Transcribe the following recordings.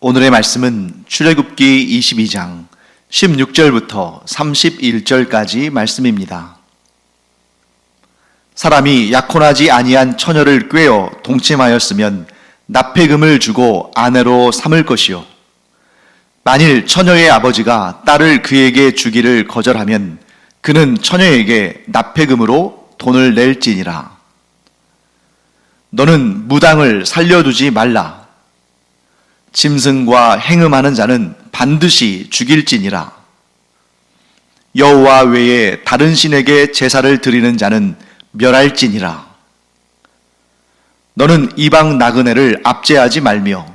오늘의 말씀은 출애굽기 22장 16절부터 31절까지 말씀입니다. 사람이 약혼하지 아니한 처녀를 꾀어 동침하였으면 납폐금을 주고 아내로 삼을 것이요, 만일 처녀의 아버지가 딸을 그에게 주기를 거절하면 그는 처녀에게 납폐금으로 돈을 낼지니라. 너는 무당을 살려두지 말라. 짐승과 행음하는 자는 반드시 죽일지니라. 여호와 외에 다른 신에게 제사를 드리는 자는 멸할지니라. 너는 이방 나그네를 압제하지 말며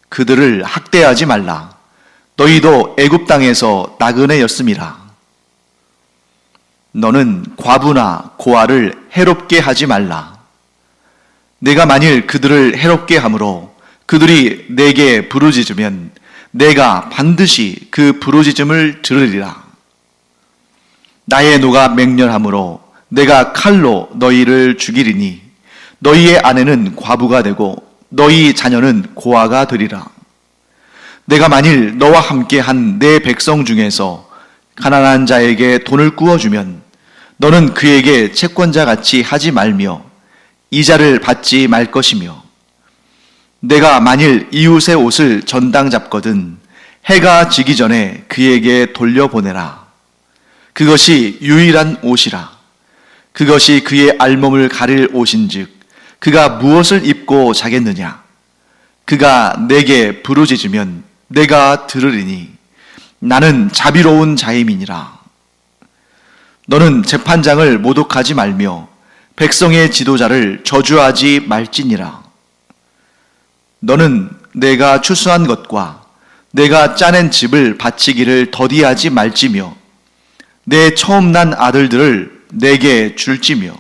그들을 학대하지 말라. 너희도 애굽 땅에서 나그네였음이라. 너는 과부나 고아를 해롭게 하지 말라. 내가 만일 그들을 해롭게 함으로 그들이 내게 부르짖으면 내가 반드시 그 부르짖음을 들으리라. 나의 노가 맹렬함으로 내가 칼로 너희를 죽이리니 너희의 아내는 과부가 되고 너희 자녀는 고아가 되리라. 내가 만일 너와 함께 한 내 백성 중에서 가난한 자에게 돈을 꾸어주면 너는 그에게 채권자같이 하지 말며 이자를 받지 말 것이며, 내가 만일 이웃의 옷을 전당 잡거든 해가 지기 전에 그에게 돌려보내라. 그것이 유일한 옷이라. 그것이 그의 알몸을 가릴 옷인즉 그가 무엇을 입고 자겠느냐. 그가 내게 부르짖으면 내가 들으리니 나는 자비로운 자임이니라. 너는 재판장을 모독하지 말며 백성의 지도자를 저주하지 말지니라. 너는 내가 추수한 것과 내가 짜낸 집을 바치기를 더디하지 말지며 내 처음 난 아들들을 내게 줄지며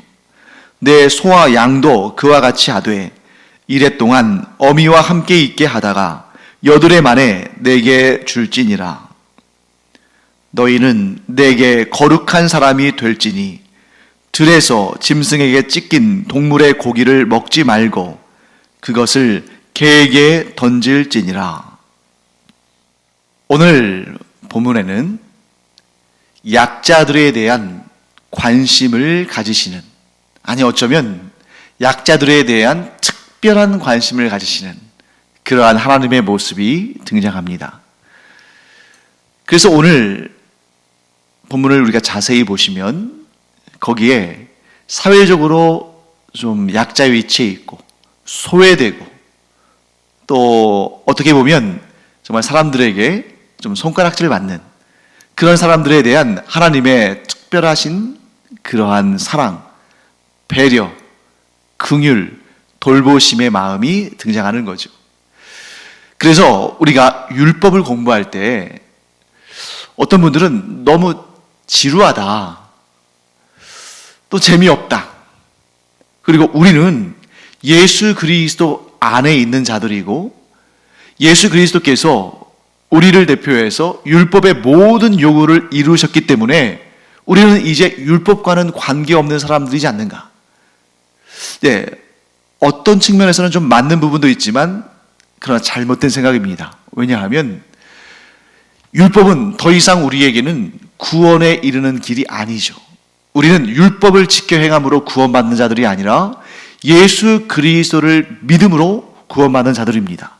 내 소와 양도 그와 같이 하되 이랫동안 어미와 함께 있게 하다가 여드레 만에 내게 줄지니라. 너희는 내게 거룩한 사람이 될지니 들에서 짐승에게 찢긴 동물의 고기를 먹지 말고 그것을 개에게 던질지니라. 오늘 본문에는 약자들에 대한 관심을 가지시는, 아니 어쩌면 약자들에 대한 특별한 관심을 가지시는 그러한 하나님의 모습이 등장합니다. 그래서 오늘 본문을 우리가 자세히 보시면 거기에 사회적으로 좀 약자 위치에 있고 소외되고 또 어떻게 보면 정말 사람들에게 좀 손가락질을 받는 그런 사람들에 대한 하나님의 특별하신 그러한 사랑, 배려, 긍휼, 돌보심의 마음이 등장하는 거죠. 그래서 우리가 율법을 공부할 때 어떤 분들은 너무 지루하다, 또 재미없다, 그리고 우리는 예수 그리스도 안에 있는 자들이고 예수 그리스도께서 우리를 대표해서 율법의 모든 요구를 이루셨기 때문에 우리는 이제 율법과는 관계없는 사람들이지 않는가. 네, 어떤 측면에서는 좀 맞는 부분도 있지만 그러나 잘못된 생각입니다. 왜냐하면 율법은 더 이상 우리에게는 구원에 이르는 길이 아니죠. 우리는 율법을 지켜 행함으로 구원받는 자들이 아니라 예수 그리스도를 믿음으로 구원받는 자들입니다.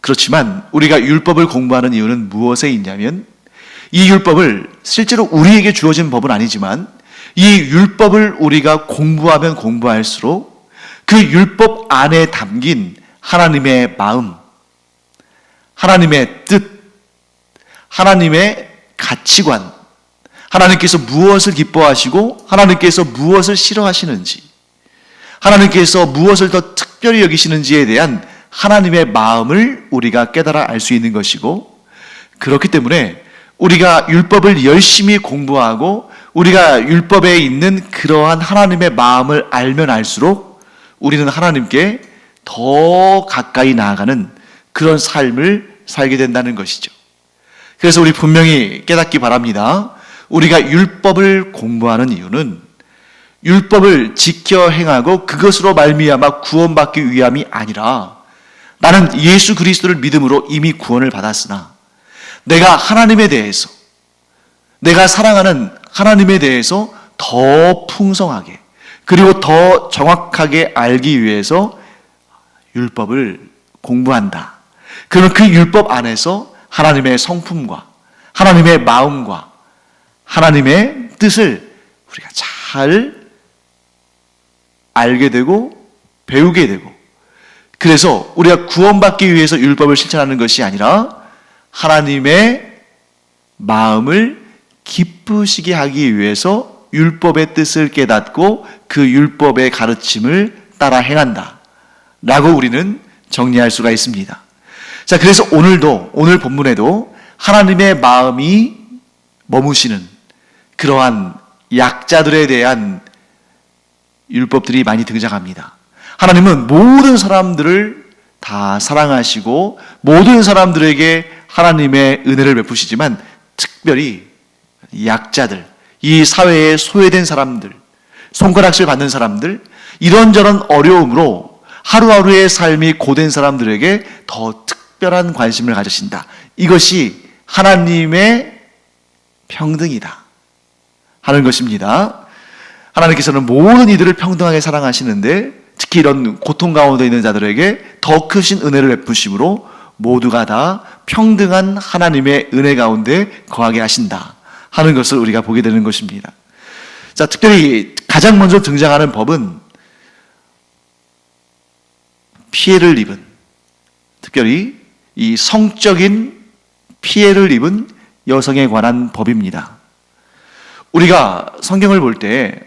그렇지만 우리가 율법을 공부하는 이유는 무엇에 있냐면 이 율법을 실제로 우리에게 주어진 법은 아니지만 이 율법을 우리가 공부하면 공부할수록 그 율법 안에 담긴 하나님의 마음, 하나님의 뜻, 하나님의 가치관, 하나님께서 무엇을 기뻐하시고 하나님께서 무엇을 싫어하시는지, 하나님께서 무엇을 더 특별히 여기시는지에 대한 하나님의 마음을 우리가 깨달아 알 수 있는 것이고, 그렇기 때문에 우리가 율법을 열심히 공부하고 우리가 율법에 있는 그러한 하나님의 마음을 알면 알수록 우리는 하나님께 더 가까이 나아가는 그런 삶을 살게 된다는 것이죠. 그래서 우리 분명히 깨닫기 바랍니다. 우리가 율법을 공부하는 이유는 율법을 지켜 행하고 그것으로 말미암아 구원받기 위함이 아니라 나는 예수 그리스도를 믿음으로 이미 구원을 받았으나 내가 하나님에 대해서, 내가 사랑하는 하나님에 대해서 더 풍성하게 그리고 더 정확하게 알기 위해서 율법을 공부한다. 그러면 그 율법 안에서 하나님의 성품과 하나님의 마음과 하나님의 뜻을 우리가 잘 알게 되고 배우게 되고, 그래서 우리가 구원받기 위해서 율법을 실천하는 것이 아니라 하나님의 마음을 기쁘시게 하기 위해서 율법의 뜻을 깨닫고 그 율법의 가르침을 따라 행한다 라고 우리는 정리할 수가 있습니다. 자, 그래서 오늘 본문에도 하나님의 마음이 머무시는 그러한 약자들에 대한 율법들이 많이 등장합니다. 하나님은 모든 사람들을 다 사랑하시고 모든 사람들에게 하나님의 은혜를 베푸시지만 특별히 약자들, 이 사회에 소외된 사람들, 손가락질 받는 사람들, 이런저런 어려움으로 하루하루의 삶이 고된 사람들에게 더 특별한 관심을 가지신다. 이것이 하나님의 평등이다 하는 것입니다. 하나님께서는 모든 이들을 평등하게 사랑하시는데 특히 이런 고통 가운데 있는 자들에게 더 크신 은혜를 베푸심으로 모두가 다 평등한 하나님의 은혜 가운데 거하게 하신다 하는 것을 우리가 보게 되는 것입니다. 자, 특별히 가장 먼저 등장하는 법은 피해를 입은, 특별히 이 성적인 피해를 입은 여성에 관한 법입니다. 우리가 성경을 볼 때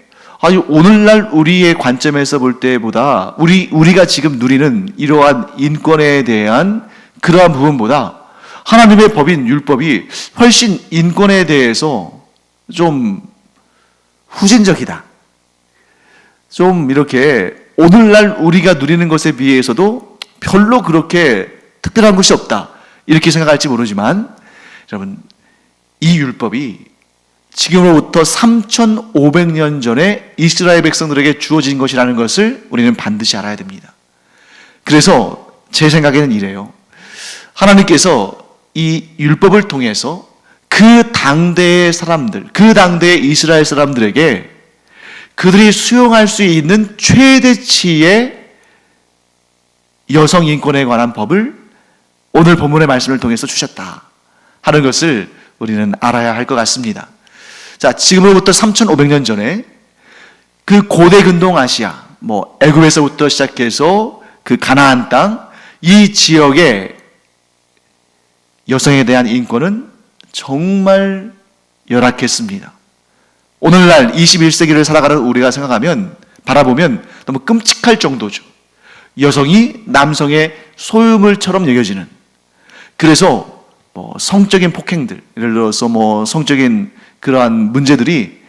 오늘날 우리의 관점에서 볼 때보다 우리가 지금 누리는 이러한 인권에 대한 그러한 부분보다 하나님의 법인 율법이 훨씬 인권에 대해서 좀 후진적이다. 좀 이렇게 오늘날 우리가 누리는 것에 비해서도 별로 그렇게 특별한 것이 없다. 이렇게 생각할지 모르지만 여러분, 이 율법이 지금으로부터 3,500년 전에 이스라엘 백성들에게 주어진 것이라는 것을 우리는 반드시 알아야 됩니다. 그래서 제 생각에는 이래요. 하나님께서 이 율법을 통해서 그 당대의 사람들, 그 당대의 이스라엘 사람들에게 그들이 수용할 수 있는 최대치의 여성 인권에 관한 법을 오늘 본문의 말씀을 통해서 주셨다 하는 것을 우리는 알아야 할 것 같습니다. 자, 지금으로부터 3,500년 전에 그 고대 근동 아시아, 애굽에서부터 시작해서 그 가나안 땅, 이 지역의 여성에 대한 인권은 정말 열악했습니다. 오늘날 21세기를 살아가는 우리가 바라보면 너무 끔찍할 정도죠. 여성이 남성의 소유물처럼 여겨지는, 그래서 성적인 폭행들, 예를 들어서 성적인 그러한 문제들이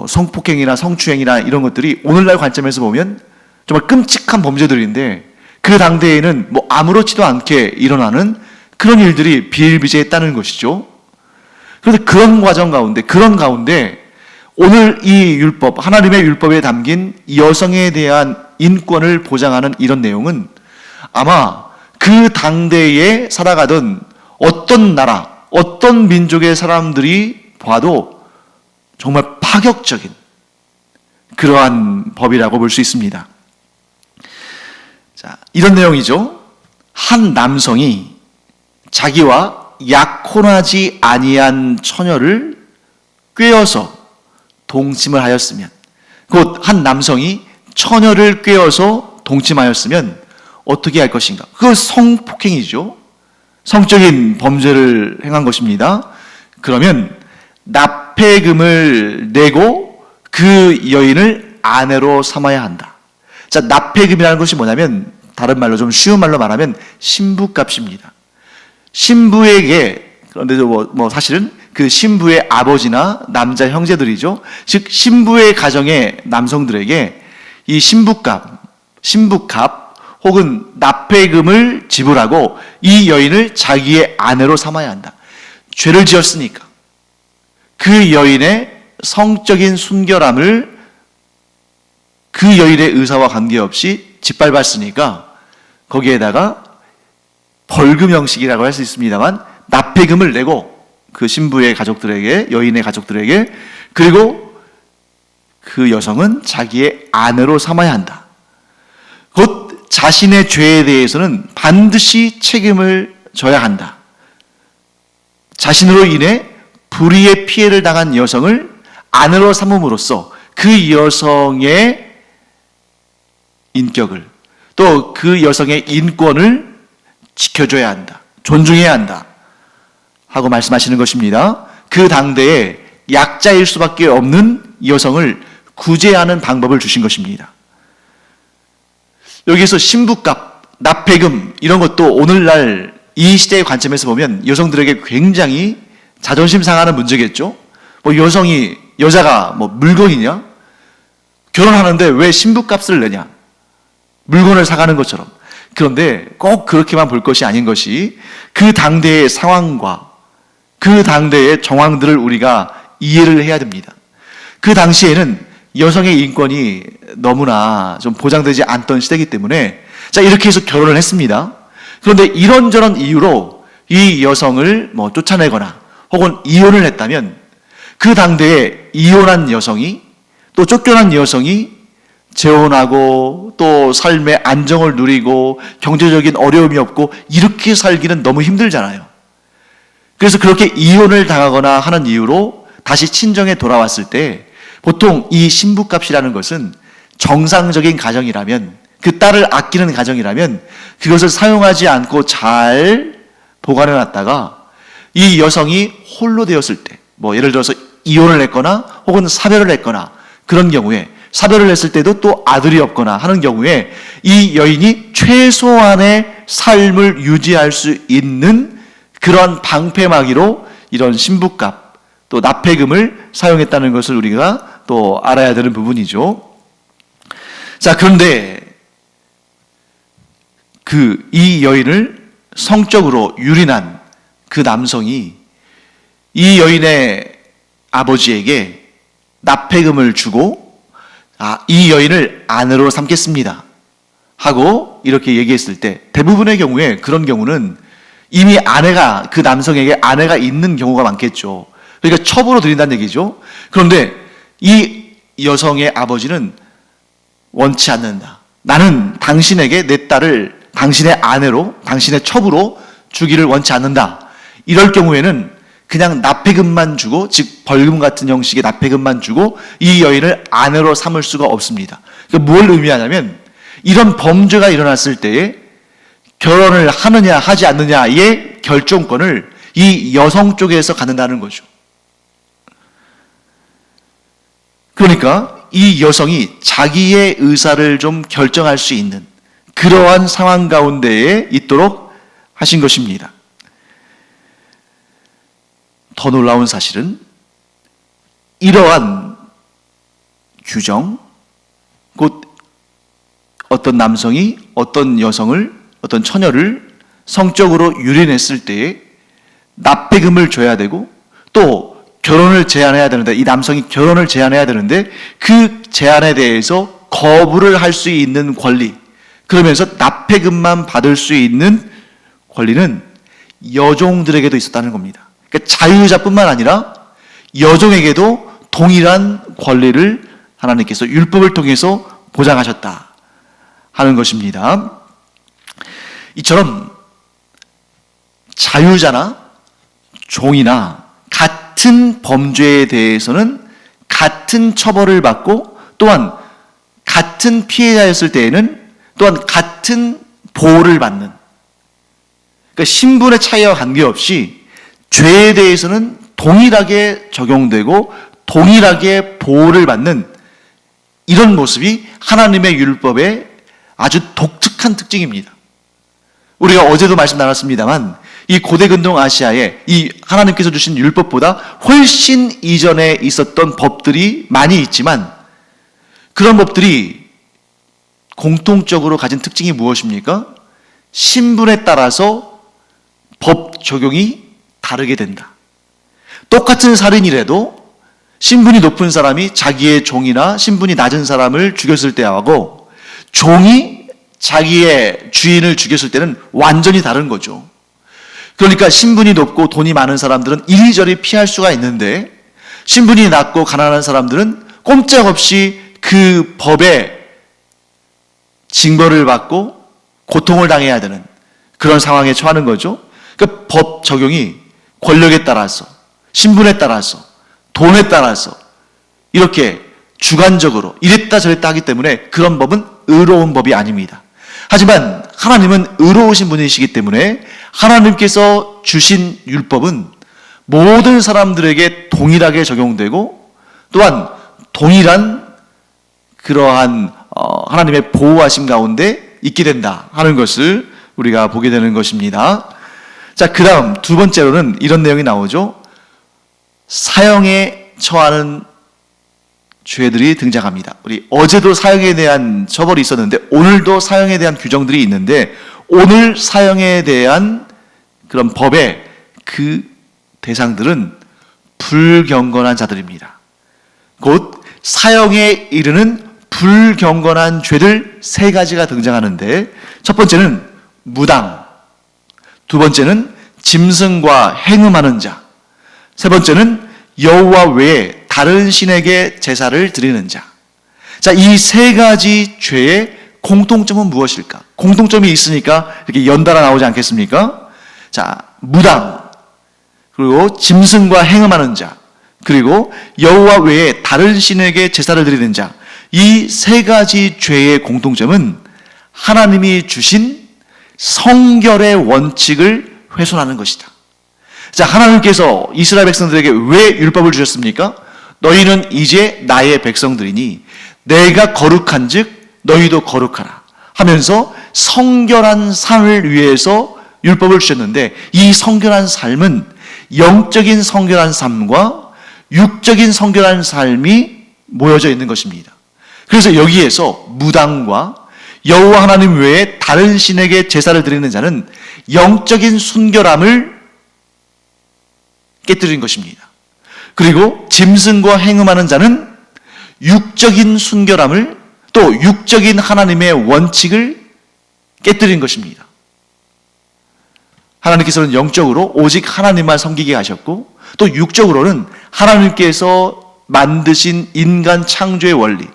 성폭행이나 성추행이나 이런 것들이 오늘날 관점에서 보면 정말 끔찍한 범죄들인데 그 당대에는 아무렇지도 않게 일어나는 그런 일들이 비일비재했다는 것이죠. 그런데 그런 가운데 오늘 이 율법, 하나님의 율법에 담긴 여성에 대한 인권을 보장하는 이런 내용은 아마 그 당대에 살아가던 어떤 나라, 어떤 민족의 사람들이 봐도 정말 파격적인 그러한 법이라고 볼 수 있습니다. 자, 이런 내용이죠. 한 남성이 자기와 약혼하지 아니한 처녀를 꾀어서 동침을 하였으면, 곧 한 남성이 처녀를 꾀어서 동침하였으면 어떻게 할 것인가? 그건 성폭행이죠. 성적인 범죄를 행한 것입니다. 그러면 납폐금을 내고 그 여인을 아내로 삼아야 한다. 자, 납폐금이라는 것이 뭐냐면 다른 말로, 좀 쉬운 말로 말하면 신부값입니다. 신부에게, 그런데 사실은 그 신부의 아버지나 남자 형제들이죠. 즉 신부의 가정의 남성들에게 이 신부값 혹은 납폐금을 지불하고 이 여인을 자기의 아내로 삼아야 한다. 죄를 지었으니까 그 여인의 성적인 순결함을 그 여인의 의사와 관계없이 짓밟았으니까 거기에다가 벌금 형식이라고 할 수 있습니다만 납폐금을 내고 그 신부의 가족들에게, 여인의 가족들에게, 그리고 그 여성은 자기의 아내로 삼아야 한다. 곧 자신의 죄에 대해서는 반드시 책임을 져야 한다. 자신으로 인해 불의의 피해를 당한 여성을 아내로 삼음으로써 그 여성의 인격을, 또 그 여성의 인권을 지켜줘야 한다. 존중해야 한다. 하고 말씀하시는 것입니다. 그 당대에 약자일 수밖에 없는 여성을 구제하는 방법을 주신 것입니다. 여기서 신부값, 납폐금 이런 것도 오늘날 이 시대의 관점에서 보면 여성들에게 굉장히 자존심 상하는 문제겠죠. 여자가 물건이냐? 결혼하는데 왜 신부값을 내냐? 물건을 사가는 것처럼. 그런데 꼭 그렇게만 볼 것이 아닌 것이 그 당대의 상황과 그 당대의 정황들을 우리가 이해를 해야 됩니다. 그 당시에는 여성의 인권이 너무나 좀 보장되지 않던 시대이기 때문에 이렇게 해서 결혼을 했습니다. 그런데 이런저런 이유로 이 여성을 쫓아내거나 혹은 이혼을 했다면 그 당대에 이혼한 여성이, 또 쫓겨난 여성이 재혼하고 또 삶의 안정을 누리고 경제적인 어려움이 없고 이렇게 살기는 너무 힘들잖아요. 그래서 그렇게 이혼을 당하거나 하는 이유로 다시 친정에 돌아왔을 때 보통 이 신부값이라는 것은 정상적인 가정이라면, 그 딸을 아끼는 가정이라면 그것을 사용하지 않고 잘 보관해 놨다가 이 여성이 홀로 되었을 때, 예를 들어서 이혼을 했거나 혹은 사별을 했거나 그런 경우에, 사별을 했을 때도 또 아들이 없거나 하는 경우에 이 여인이 최소한의 삶을 유지할 수 있는 그런 방패막이로 이런 신부값, 또 납폐금을 사용했다는 것을 우리가 또 알아야 되는 부분이죠. 자, 그런데 이 여인을 성적으로 유린한 그 남성이 이 여인의 아버지에게 납폐금을 주고 이 여인을 아내로 삼겠습니다 하고 이렇게 얘기했을 때, 대부분의 경우에 그런 경우는 이미 그 남성에게 아내가 있는 경우가 많겠죠. 그러니까 첩으로 드린다는 얘기죠. 그런데 이 여성의 아버지는 원치 않는다. 나는 당신에게 내 딸을 당신의 아내로, 당신의 첩으로 주기를 원치 않는다. 이럴 경우에는 그냥 납폐금만 주고, 즉 벌금 같은 형식의 납폐금만 주고 이 여인을 아내로 삼을 수가 없습니다. 그러니까 뭘 의미하냐면, 이런 범죄가 일어났을 때에 결혼을 하느냐 하지 않느냐의 결정권을 이 여성 쪽에서 갖는다는 거죠. 그러니까 이 여성이 자기의 의사를 좀 결정할 수 있는 그러한 상황 가운데에 있도록 하신 것입니다. 더 놀라운 사실은 이러한 규정, 곧 어떤 남성이 어떤 여성을, 어떤 처녀를 성적으로 유린했을 때에 납폐금을 줘야 되고, 또 결혼을 제한해야 되는데, 이 남성이 결혼을 제한해야 되는데 그 제한에 대해서 거부를 할 수 있는 권리, 그러면서 납폐금만 받을 수 있는 권리는 여종들에게도 있었다는 겁니다. 그러니까 자유자뿐만 아니라 여종에게도 동일한 권리를 하나님께서 율법을 통해서 보장하셨다 하는 것입니다. 이처럼 자유자나 종이나 같은 범죄에 대해서는 같은 처벌을 받고, 또한 같은 피해자였을 때에는 또한 같은 보호를 받는, 그러니까 신분의 차이와 관계없이 죄에 대해서는 동일하게 적용되고 동일하게 보호를 받는 이런 모습이 하나님의 율법의 아주 독특한 특징입니다. 우리가 어제도 말씀 나눴습니다만 이 고대 근동 아시아에 이 하나님께서 주신 율법보다 훨씬 이전에 있었던 법들이 많이 있지만, 그런 법들이 공통적으로 가진 특징이 무엇입니까? 신분에 따라서 법 적용이 다르게 된다. 똑같은 살인이라도 신분이 높은 사람이 자기의 종이나 신분이 낮은 사람을 죽였을 때하고, 종이 자기의 주인을 죽였을 때는 완전히 다른 거죠. 그러니까 신분이 높고 돈이 많은 사람들은 이리저리 피할 수가 있는데, 신분이 낮고 가난한 사람들은 꼼짝없이 그 법에 징벌을 받고 고통을 당해야 되는 그런 상황에 처하는 거죠. 그 법 적용이 권력에 따라서, 신분에 따라서, 돈에 따라서 이렇게 주관적으로 이랬다 저랬다 하기 때문에 그런 법은 의로운 법이 아닙니다. 하지만 하나님은 의로우신 분이시기 때문에 하나님께서 주신 율법은 모든 사람들에게 동일하게 적용되고, 또한 동일한 그러한 하나님의 보호하심 가운데 있게 된다 하는 것을 우리가 보게 되는 것입니다. 자, 그 다음 두 번째로는 이런 내용이 나오죠. 사형에 처하는 죄들이 등장합니다. 우리 어제도 사형에 대한 처벌이 있었는데 오늘도 사형에 대한 규정들이 있는데, 오늘 사형에 대한 그런 법의 그 대상들은 불경건한 자들입니다. 곧 사형에 이르는 불경건한 죄들 세 가지가 등장하는데, 첫 번째는 무당, 두 번째는 짐승과 행음하는 자, 세 번째는 여호와 외에 다른 신에게 제사를 드리는 자. 자, 이 세 가지 죄의 공통점은 무엇일까? 공통점이 있으니까 이렇게 연달아 나오지 않겠습니까? 자, 무당, 그리고 짐승과 행음하는 자, 그리고 여호와 외에 다른 신에게 제사를 드리는 자. 이 세 가지 죄의 공통점은 하나님이 주신 성결의 원칙을 훼손하는 것이다. 자, 하나님께서 이스라엘 백성들에게 왜 율법을 주셨습니까? 너희는 이제 나의 백성들이니 내가 거룩한 즉 너희도 거룩하라 하면서 성결한 삶을 위해서 율법을 주셨는데, 이 성결한 삶은 영적인 성결한 삶과 육적인 성결한 삶이 모여져 있는 것입니다. 그래서 여기에서 무당과 여호와 하나님 외에 다른 신에게 제사를 드리는 자는 영적인 순결함을 깨뜨린 것입니다. 그리고 짐승과 행음하는 자는 육적인 순결함을, 또 육적인 하나님의 원칙을 깨뜨린 것입니다. 하나님께서는 영적으로 오직 하나님만 섬기게 하셨고, 또 육적으로는 하나님께서 만드신 인간 창조의 원리,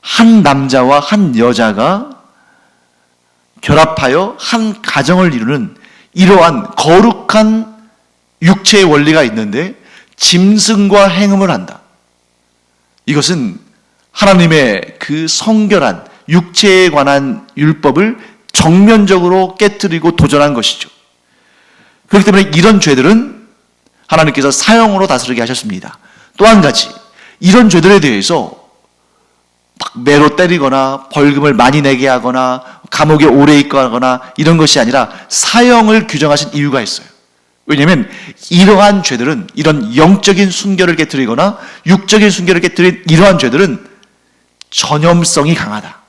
한 남자와 한 여자가 결합하여 한 가정을 이루는 이러한 거룩한 육체의 원리가 있는데, 짐승과 행음을 한다. 이것은 하나님의 그 성결한 육체에 관한 율법을 정면적으로 깨뜨리고 도전한 것이죠. 그렇기 때문에 이런 죄들은 하나님께서 사형으로 다스리게 하셨습니다. 또 한 가지, 이런 죄들에 대해서 막 매로 때리거나 벌금을 많이 내게 하거나 감옥에 오래 있거나 이런 것이 아니라 사형을 규정하신 이유가 있어요. 왜냐하면 이러한 죄들은, 이런 영적인 순결을 깨뜨리거나 육적인 순결을 깨뜨린 이러한 죄들은 전염성이 강하다.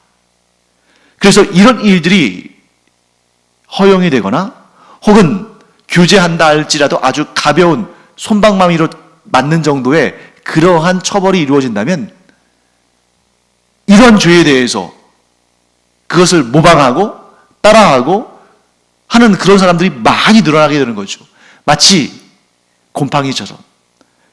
그래서 이런 일들이 허용이 되거나 혹은 규제한다 할지라도 아주 가벼운 솜방망이로 맞는 정도의 그러한 처벌이 이루어진다면, 이런 죄에 대해서 그것을 모방하고 따라하고 하는 그런 사람들이 많이 늘어나게 되는 거죠. 마치 곰팡이처럼,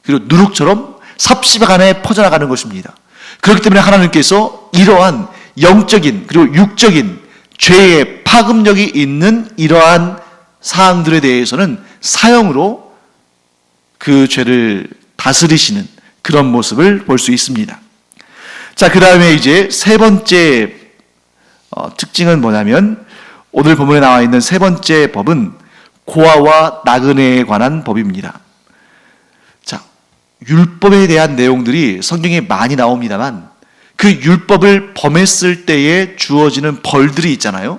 그리고 누룩처럼 삽시간에 퍼져나가는 것입니다. 그렇기 때문에 하나님께서 이러한 영적인 그리고 육적인 죄의 파급력이 있는 이러한 사항들에 대해서는 사형으로 그 죄를 다스리시는 그런 모습을 볼 수 있습니다. 자, 그 다음에 이제 세 번째 특징은 뭐냐면, 오늘 본문에 나와 있는 세 번째 법은 고아와 나그네에 관한 법입니다. 자, 율법에 대한 내용들이 성경에 많이 나옵니다만, 그 율법을 범했을 때에 주어지는 벌들이 있잖아요.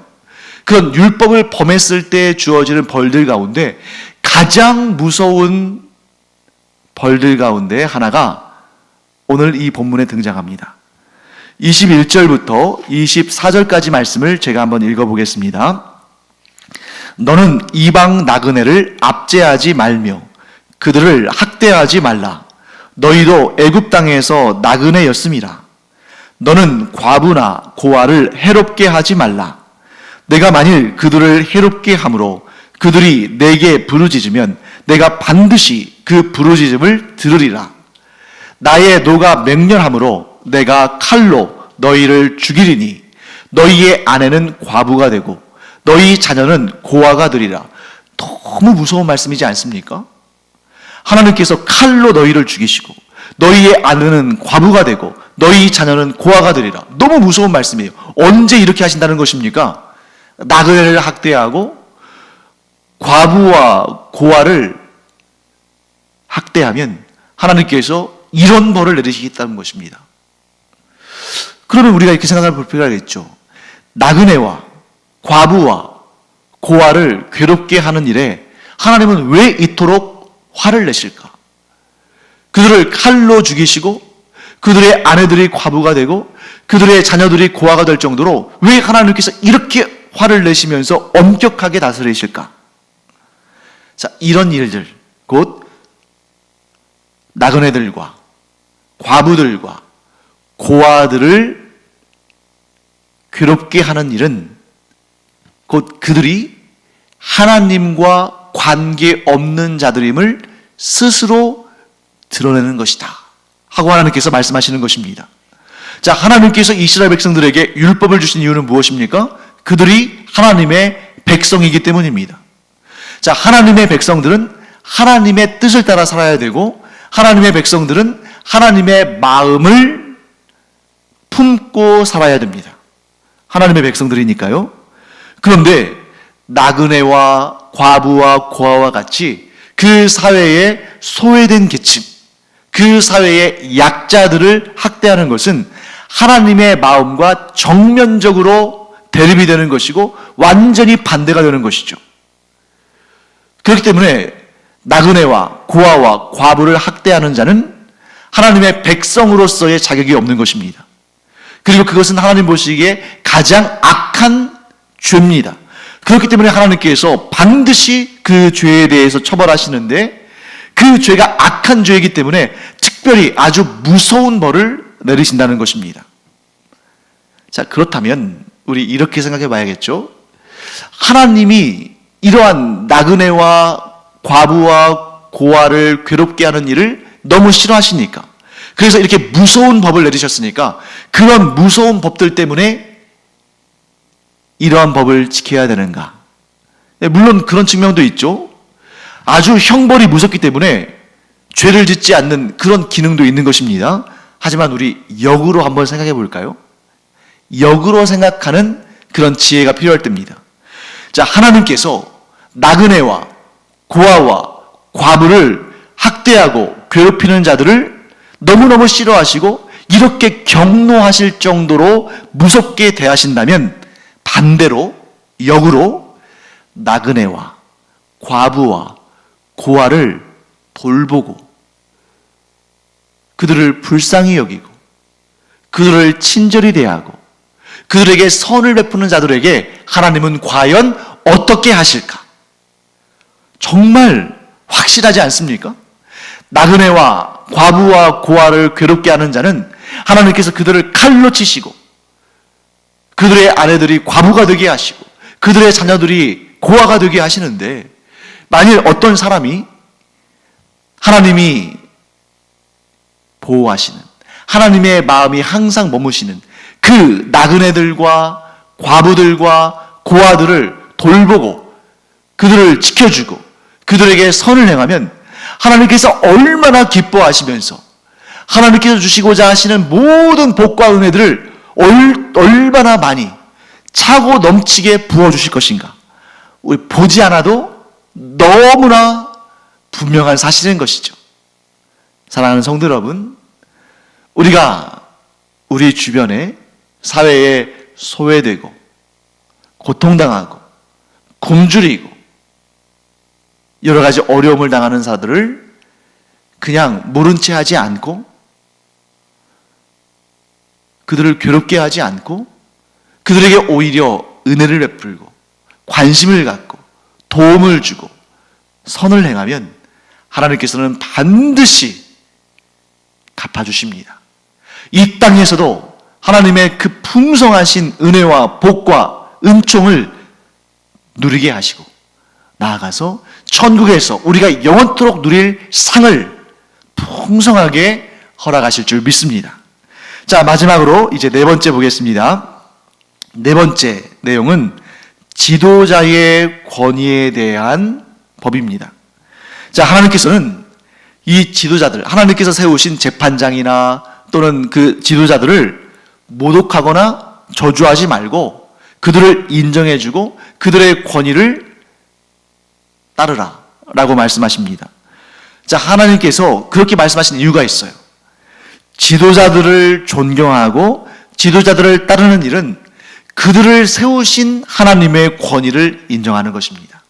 그런 율법을 범했을 때 주어지는 벌들 가운데 가장 무서운 벌들 가운데 하나가 오늘 이 본문에 등장합니다. 21절부터 24절까지 말씀을 제가 한번 읽어보겠습니다. 너는 이방 나그네를 압제하지 말며 그들을 학대하지 말라. 너희도 애굽 땅에서 나그네였음이라. 너는 과부나 고아를 해롭게 하지 말라. 내가 만일 그들을 해롭게 함으로 그들이 내게 부르짖으면 내가 반드시 그 부르짖음을 들으리라. 나의 노가 맹렬함으로 내가 칼로 너희를 죽이리니 너희의 아내는 과부가 되고 너희 자녀는 고아가 되리라. 너무 무서운 말씀이지 않습니까? 하나님께서 칼로 너희를 죽이시고 너희의 아내는 과부가 되고 너희 자녀는 고아가 되리라. 너무 무서운 말씀이에요. 언제 이렇게 하신다는 것입니까? 나그네를 학대하고 과부와 고아를 학대하면 하나님께서 이런 벌을 내리시겠다는 것입니다. 그러면 우리가 이렇게 생각할 필요가 있겠죠. 나그네와 과부와 고아를 괴롭게 하는 일에 하나님은 왜 이토록 화를 내실까? 그들을 칼로 죽이시고 그들의 아내들이 과부가 되고 그들의 자녀들이 고아가 될 정도로 왜 하나님께서 이렇게 화를 내시면서 엄격하게 다스리실까? 자, 이런 일들, 곧 나그네들과 과부들과 고아들을 괴롭게 하는 일은 곧 그들이 하나님과 관계없는 자들임을 스스로 드러내는 것이다 하고 하나님께서 말씀하시는 것입니다. 자, 하나님께서 이스라엘 백성들에게 율법을 주신 이유는 무엇입니까? 그들이 하나님의 백성이기 때문입니다. 자, 하나님의 백성들은 하나님의 뜻을 따라 살아야 되고 하나님의 백성들은 하나님의 마음을 품고 살아야 됩니다. 하나님의 백성들이니까요. 그런데 나그네와 과부와 고아와 같이 그 사회에 소외된 계층, 그 사회의 약자들을 학대하는 것은 하나님의 마음과 정면적으로 대립이 되는 것이고 완전히 반대가 되는 것이죠. 그렇기 때문에 나그네와 고아와 과부를 학대하는 자는 하나님의 백성으로서의 자격이 없는 것입니다. 그리고 그것은 하나님 보시기에 가장 악한 죄입니다. 그렇기 때문에 하나님께서 반드시 그 죄에 대해서 처벌하시는데 그 죄가 악한 죄이기 때문에 특별히 아주 무서운 벌을 내리신다는 것입니다. 자, 그렇다면 우리 이렇게 생각해 봐야겠죠. 하나님이 이러한 나그네와 과부와 고아를 괴롭게 하는 일을 너무 싫어하시니까, 그래서 이렇게 무서운 법을 내리셨으니까 그런 무서운 법들 때문에 이러한 법을 지켜야 되는가? 물론 그런 측면도 있죠. 아주 형벌이 무섭기 때문에 죄를 짓지 않는 그런 기능도 있는 것입니다. 하지만 우리 역으로 한번 생각해 볼까요? 역으로 생각하는 그런 지혜가 필요할 때입니다. 자, 하나님께서 나그네와 고아와 과부를 학대하고 괴롭히는 자들을 너무너무 싫어하시고 이렇게 경노하실 정도로 무섭게 대하신다면 반대로 역으로 나그네와 과부와 고아를 돌보고 그들을 불쌍히 여기고 그들을 친절히 대하고 그들에게 선을 베푸는 자들에게 하나님은 과연 어떻게 하실까? 정말 확실하지 않습니까? 나그네와 과부와 고아를 괴롭게 하는 자는 하나님께서 그들을 칼로 치시고 그들의 아내들이 과부가 되게 하시고 그들의 자녀들이 고아가 되게 하시는데, 만일 어떤 사람이 하나님이 보호하시는, 하나님의 마음이 항상 머무시는 그 나그네들과 과부들과 고아들을 돌보고 그들을 지켜주고 그들에게 선을 행하면 하나님께서 얼마나 기뻐하시면서 하나님께서 주시고자 하시는 모든 복과 은혜들을 얼마나 많이 차고 넘치게 부어주실 것인가. 우리 보지 않아도 너무나 분명한 사실인 것이죠. 사랑하는 성도 여러분, 우리가 우리 주변에 사회에 소외되고 고통당하고 굶주리고 여러 가지 어려움을 당하는 사들을 그냥 모른 채 하지 않고 그들을 괴롭게 하지 않고 그들에게 오히려 은혜를 베풀고 관심을 갖고 도움을 주고 선을 행하면 하나님께서는 반드시 갚아주십니다. 이 땅에서도 하나님의 그 풍성하신 은혜와 복과 은총을 누리게 하시고 나아가서 천국에서 우리가 영원토록 누릴 상을 풍성하게 허락하실 줄 믿습니다. 자, 마지막으로 이제 네 번째 보겠습니다. 네 번째 내용은 지도자의 권위에 대한 법입니다. 자, 하나님께서는 이 지도자들, 하나님께서 세우신 재판장이나 또는 그 지도자들을 모독하거나 저주하지 말고 그들을 인정해주고 그들의 권위를 따르라 라고 말씀하십니다. 자, 하나님께서 그렇게 말씀하신 이유가 있어요. 지도자들을 존경하고 지도자들을 따르는 일은 그들을 세우신 하나님의 권위를 인정하는 것입니다.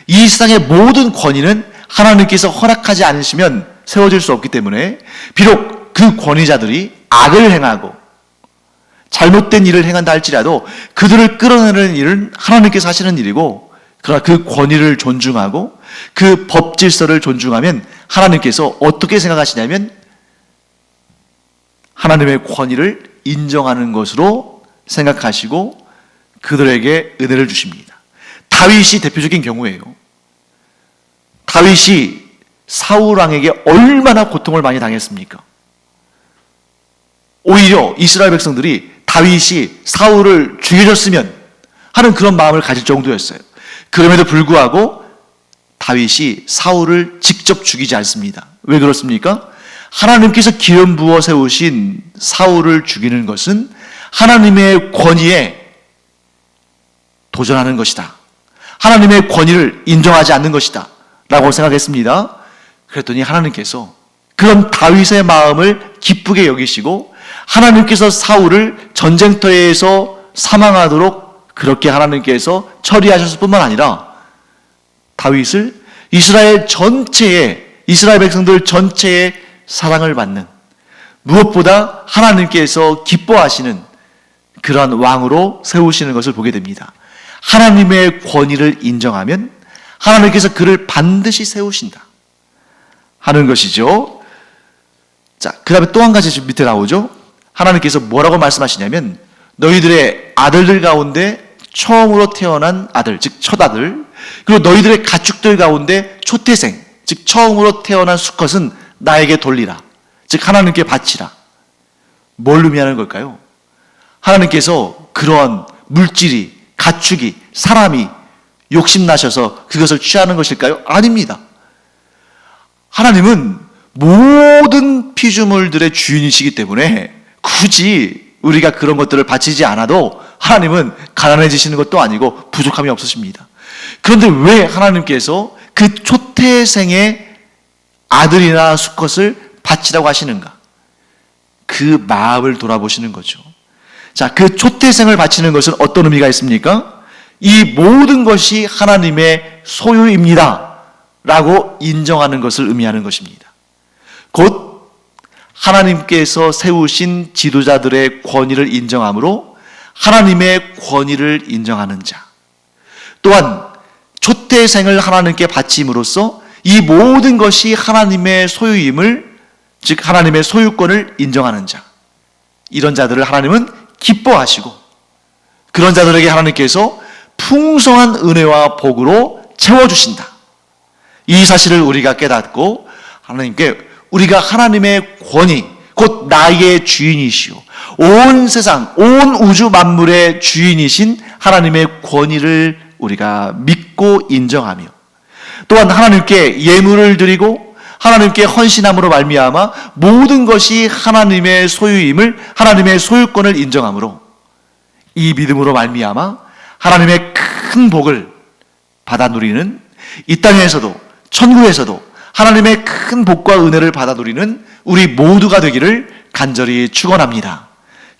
이 세상의 모든 권위는 하나님께서 허락하지 않으시면 세워질 수 없기 때문에 비록 그 권위자들이 악을 행하고 잘못된 일을 행한다 할지라도 그들을 끌어내는 일은 하나님께서 하시는 일이고, 그러나 그 권위를 존중하고 그 법 질서를 존중하면 하나님께서 어떻게 생각하시냐면 하나님의 권위를 인정하는 것으로 생각하시고 그들에게 은혜를 주십니다. 다윗이 대표적인 경우예요. 다윗이 사울 왕에게 얼마나 고통을 많이 당했습니까? 오히려 이스라엘 백성들이 다윗이 사울을 죽여줬으면 하는 그런 마음을 가질 정도였어요. 그럼에도 불구하고 다윗이 사울을 직접 죽이지 않습니다. 왜 그렇습니까? 하나님께서 기름 부어 세우신 사울을 죽이는 것은 하나님의 권위에 도전하는 것이다. 하나님의 권위를 인정하지 않는 것이다 라고 생각했습니다. 그랬더니 하나님께서 그런 다윗의 마음을 기쁘게 여기시고 하나님께서 사울을 전쟁터에서 사망하도록 그렇게 하나님께서 처리하셨을 뿐만 아니라 다윗을 이스라엘 백성들 전체의 사랑을 받는, 무엇보다 하나님께서 기뻐하시는 그러한 왕으로 세우시는 것을 보게 됩니다. 하나님의 권위를 인정하면 하나님께서 그를 반드시 세우신다 하는 것이죠. 자, 그 다음에 또 한 가지 밑에 나오죠. 하나님께서 뭐라고 말씀하시냐면 너희들의 아들들 가운데 처음으로 태어난 아들, 즉 첫아들, 그리고 너희들의 가축들 가운데 초태생, 즉 처음으로 태어난 수컷은 나에게 돌리라, 즉 하나님께 바치라. 뭘 의미하는 걸까요? 하나님께서 그러한 물질이, 가축이, 사람이 욕심나셔서 그것을 취하는 것일까요? 아닙니다. 하나님은 모든 피조물들의 주인이시기 때문에 굳이 우리가 그런 것들을 바치지 않아도 하나님은 가난해지시는 것도 아니고 부족함이 없으십니다. 그런데 왜 하나님께서 그 초태생의 아들이나 수컷을 바치라고 하시는가? 그 마음을 돌아보시는 거죠. 자, 그 초태생을 바치는 것은 어떤 의미가 있습니까? 이 모든 것이 하나님의 소유입니다 라고 인정하는 것을 의미하는 것입니다. 곧 하나님께서 세우신 지도자들의 권위를 인정함으로 하나님의 권위를 인정하는 자, 또한 초태생을 하나님께 바침으로써 이 모든 것이 하나님의 소유임을, 즉 하나님의 소유권을 인정하는 자, 이런 자들을 하나님은 기뻐하시고 그런 자들에게 하나님께서 풍성한 은혜와 복으로 채워주신다. 이 사실을 우리가 깨닫고 하나님께 우리가 하나님의 권위, 곧 나의 주인이시오, 온 세상, 온 우주 만물의 주인이신 하나님의 권위를 우리가 믿고 인정하며, 또한 하나님께 예물을 드리고 하나님께 헌신함으로 말미암아 모든 것이 하나님의 소유임을, 하나님의 소유권을 인정함으로 이 믿음으로 말미암아 하나님의 큰 복을 받아 누리는, 이 땅에서도 천국에서도 하나님의 큰 복과 은혜를 받아 누리는 우리 모두가 되기를 간절히 축원합니다.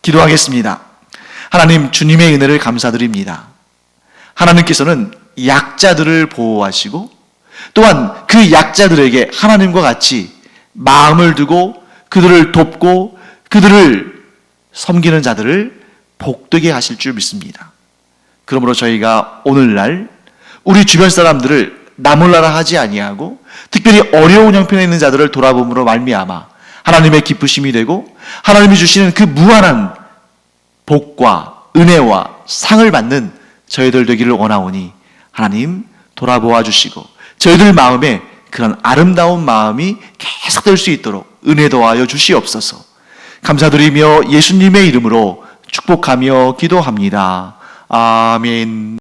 기도하겠습니다. 하나님, 주님의 은혜를 감사드립니다. 하나님께서는 약자들을 보호하시고 또한 그 약자들에게 하나님과 같이 마음을 두고 그들을 돕고 그들을 섬기는 자들을 복되게 하실 줄 믿습니다. 그러므로 저희가 오늘날 우리 주변 사람들을 나몰라라 하지 아니하고 특별히 어려운 형편에 있는 자들을 돌아봄으로 말미암아 하나님의 기쁘심이 되고 하나님이 주시는 그 무한한 복과 은혜와 상을 받는 저희들 되기를 원하오니 하나님 돌아보아 주시고 저희들 마음에 그런 아름다운 마음이 계속될 수 있도록 은혜 더하여 주시옵소서. 감사드리며 예수님의 이름으로 축복하며 기도합니다. 아멘.